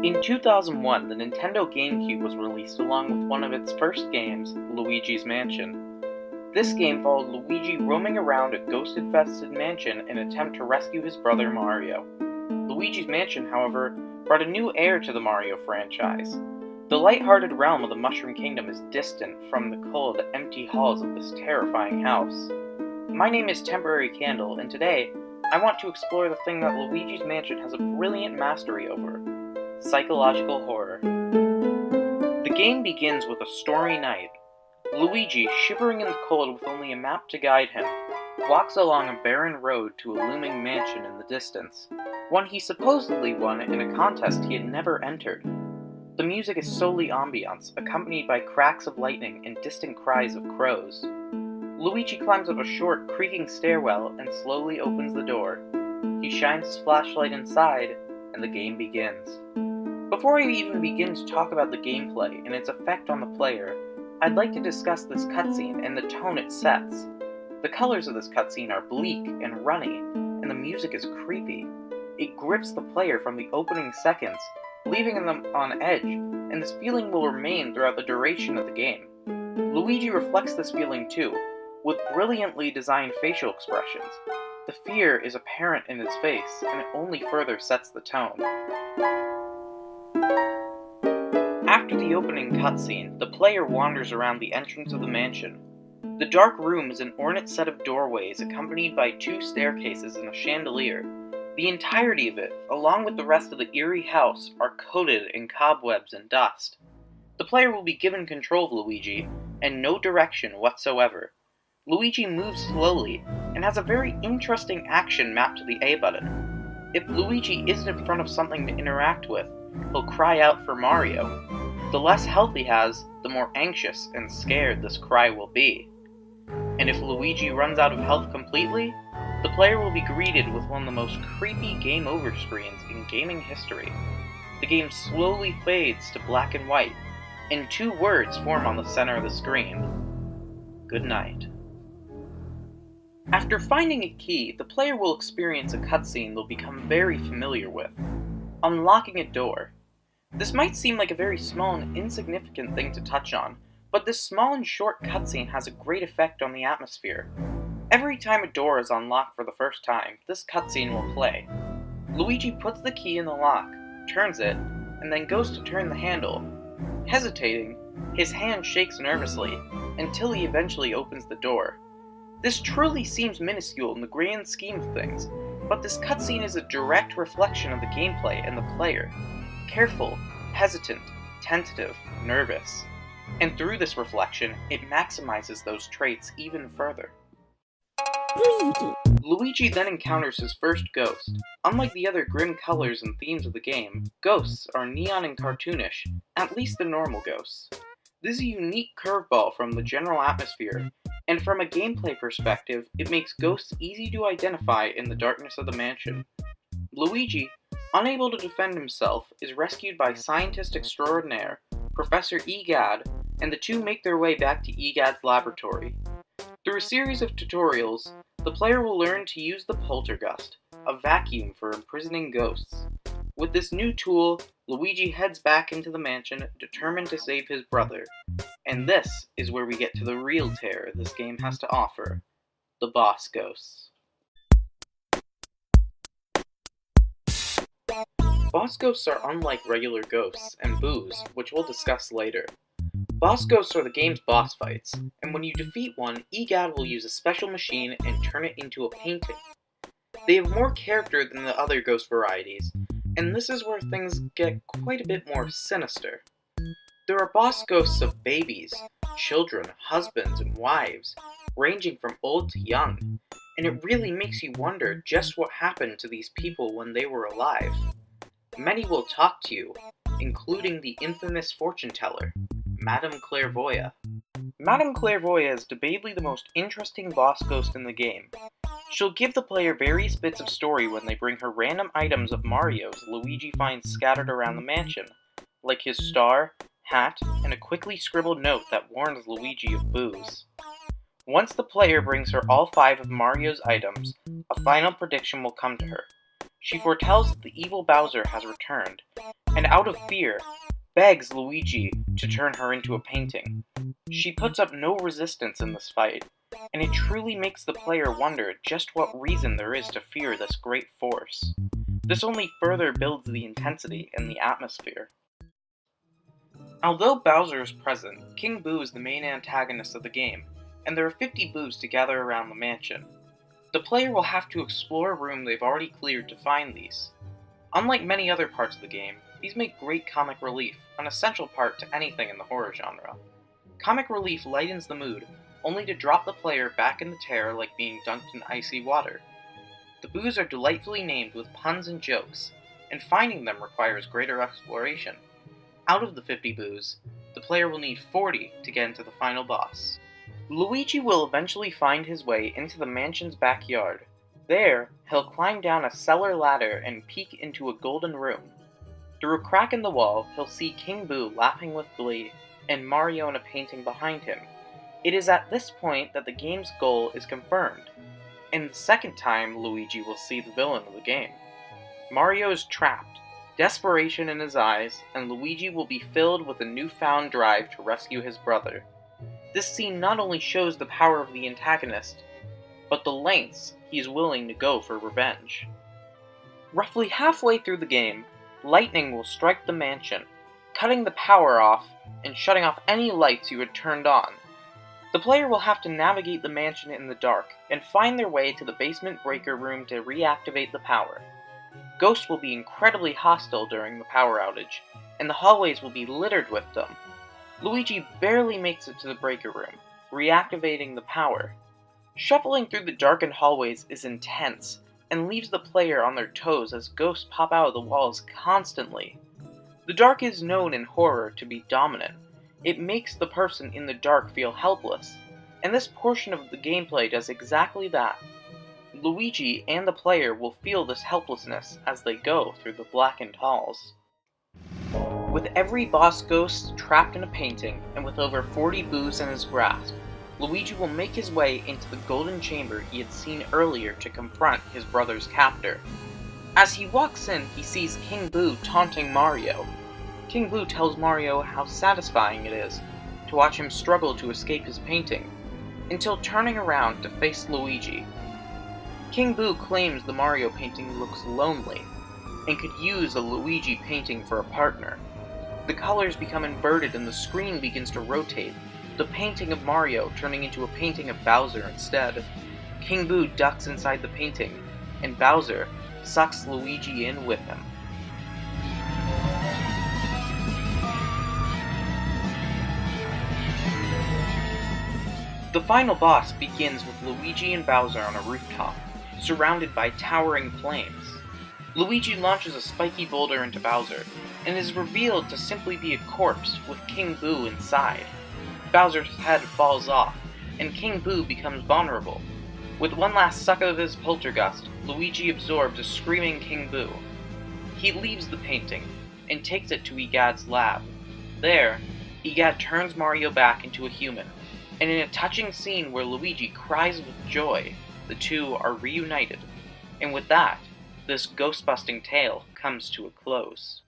In 2001, the Nintendo GameCube was released along with one of its first games, Luigi's Mansion. This game followed Luigi roaming around a ghost-infested mansion in an attempt to rescue his brother Mario. Luigi's Mansion, however, brought a new heir to the Mario franchise. The light-hearted realm of the Mushroom Kingdom is distant from the cold, empty halls of this terrifying house. My name is Temporary Candle, and today, I want to explore the thing that Luigi's Mansion has a brilliant mastery over: psychological horror. The game begins with a stormy night. Luigi, shivering in the cold with only a map to guide him, walks along a barren road to a looming mansion in the distance, one he supposedly won in a contest he had never entered. The music is solely ambiance, accompanied by cracks of lightning and distant cries of crows. Luigi climbs up a short, creaking stairwell and slowly opens the door. He shines his flashlight inside, and the game begins. Before I even begin to talk about the gameplay and its effect on the player, I'd like to discuss this cutscene and the tone it sets. The colors of this cutscene are bleak and runny, and the music is creepy. It grips the player from the opening seconds, leaving them on edge, and this feeling will remain throughout the duration of the game. Luigi reflects this feeling too, with brilliantly designed facial expressions. The fear is apparent in his face, and it only further sets the tone. After the opening cutscene, the player wanders around the entrance of the mansion. The dark room is an ornate set of doorways accompanied by two staircases and a chandelier. The entirety of it, along with the rest of the eerie house, are coated in cobwebs and dust. The player will be given control of Luigi, and no direction whatsoever. Luigi moves slowly, and has a very interesting action mapped to the A button. If Luigi isn't in front of something to interact with, he'll cry out for Mario. The less health he has, the more anxious and scared this cry will be. And if Luigi runs out of health completely, the player will be greeted with one of the most creepy game over screens in gaming history. The game slowly fades to black and white, and two words form on the center of the screen: good night. After finding a key, the player will experience a cutscene they'll become very familiar with: unlocking a door. This might seem like a very small and insignificant thing to touch on, but this small and short cutscene has a great effect on the atmosphere. Every time a door is unlocked for the first time, this cutscene will play. Luigi puts the key in the lock, turns it, and then goes to turn the handle. Hesitating, his hand shakes nervously, until he eventually opens the door. This truly seems minuscule in the grand scheme of things, but this cutscene is a direct reflection of the gameplay and the player. Careful, hesitant, tentative, nervous. And through this reflection, it maximizes those traits even further. Luigi then encounters his first ghost. Unlike the other grim colors and themes of the game, ghosts are neon and cartoonish, at least the normal ghosts. This is a unique curveball from the general atmosphere, and from a gameplay perspective, it makes ghosts easy to identify in the darkness of the mansion. Luigi, unable to defend himself, is rescued by scientist extraordinaire, Professor Egad, and the two make their way back to Egad's laboratory. Through a series of tutorials, the player will learn to use the poltergust, a vacuum for imprisoning ghosts. With this new tool, Luigi heads back into the mansion, determined to save his brother. And this is where we get to the real terror this game has to offer: the boss ghosts. Boss ghosts are unlike regular ghosts and boos, which we'll discuss later. Boss ghosts are the game's boss fights, and when you defeat one, Egad will use a special machine and turn it into a painting. They have more character than the other ghost varieties, and this is where things get quite a bit more sinister. There are boss ghosts of babies, children, husbands, and wives, ranging from old to young, and it really makes you wonder just what happened to these people when they were alive. Many will talk to you, including the infamous fortune teller, Madame Clairvoyant. Madame Clairvoyant is debatably the most interesting boss ghost in the game. She'll give the player various bits of story when they bring her random items of Mario's Luigi finds scattered around the mansion, like his star, hat, and a quickly scribbled note that warns Luigi of boos. Once the player brings her all 5 of Mario's items, a final prediction will come to her. She foretells that the evil Bowser has returned, and out of fear, begs Luigi to turn her into a painting. She puts up no resistance in this fight, and it truly makes the player wonder just what reason there is to fear this great force. This only further builds the intensity and the atmosphere. Although Bowser is present, King Boo is the main antagonist of the game, and there are 50 Boos to gather around the mansion. The player will have to explore a room they've already cleared to find these. Unlike many other parts of the game, these make great comic relief, an essential part to anything in the horror genre. Comic relief lightens the mood, only to drop the player back in the terror like being dunked in icy water. The Boos are delightfully named with puns and jokes, and finding them requires greater exploration. Out of the 50 Boos, the player will need 40 to get into the final boss. Luigi will eventually find his way into the mansion's backyard. There, he'll climb down a cellar ladder and peek into a golden room. Through a crack in the wall, he'll see King Boo laughing with glee, and Mario in a painting behind him. It is at this point that the game's goal is confirmed, and the second time Luigi will see the villain of the game. Mario is trapped, desperation in his eyes, and Luigi will be filled with a newfound drive to rescue his brother. This scene not only shows the power of the antagonist, but the lengths he is willing to go for revenge. Roughly halfway through the game, lightning will strike the mansion, cutting the power off and shutting off any lights you had turned on. The player will have to navigate the mansion in the dark and find their way to the basement breaker room to reactivate the power. Ghosts will be incredibly hostile during the power outage, and the hallways will be littered with them. Luigi barely makes it to the breaker room, reactivating the power. Shuffling through the darkened hallways is intense, and leaves the player on their toes as ghosts pop out of the walls constantly. The dark is known in horror to be dominant. It makes the person in the dark feel helpless, and this portion of the gameplay does exactly that. Luigi and the player will feel this helplessness as they go through the blackened halls. With every boss ghost trapped in a painting, and with over 40 Boos in his grasp, Luigi will make his way into the golden chamber he had seen earlier to confront his brother's captor. As he walks in, he sees King Boo taunting Mario. King Boo tells Mario how satisfying it is to watch him struggle to escape his painting, until turning around to face Luigi. King Boo claims the Mario painting looks lonely, and could use a Luigi painting for a partner. The colors become inverted and the screen begins to rotate, the painting of Mario turning into a painting of Bowser instead. King Boo ducks inside the painting, and Bowser sucks Luigi in with him. The final boss begins with Luigi and Bowser on a rooftop, surrounded by towering flames. Luigi launches a spiky boulder into Bowser, and is revealed to simply be a corpse with King Boo inside. Bowser's head falls off, and King Boo becomes vulnerable. With one last suck of his poltergust, Luigi absorbs a screaming King Boo. He leaves the painting, and takes it to Egad's lab. There, Egad turns Mario back into a human, and in a touching scene where Luigi cries with joy, the two are reunited. And with that, this ghost-busting tale comes to a close.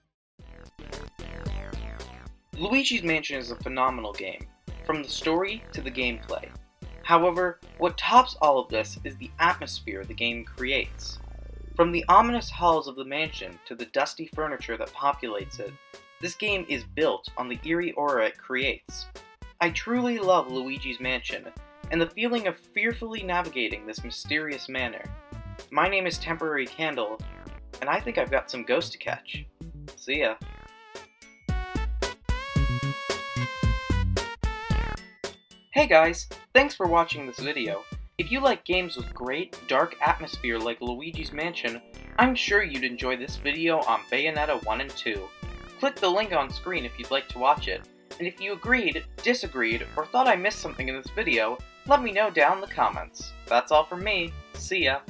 Luigi's Mansion is a phenomenal game, from the story to the gameplay. However, what tops all of this is the atmosphere the game creates. From the ominous halls of the mansion to the dusty furniture that populates it, this game is built on the eerie aura it creates. I truly love Luigi's Mansion, and the feeling of fearfully navigating this mysterious manor. My name is Temporary Candle, and I think I've got some ghosts to catch. See ya. Hey guys, thanks for watching this video. If you like games with great, dark atmosphere like Luigi's Mansion, I'm sure you'd enjoy this video on Bayonetta 1 and 2. Click the link on screen if you'd like to watch it, and if you agreed, disagreed, or thought I missed something in this video, let me know down in the comments. That's all from me. See ya.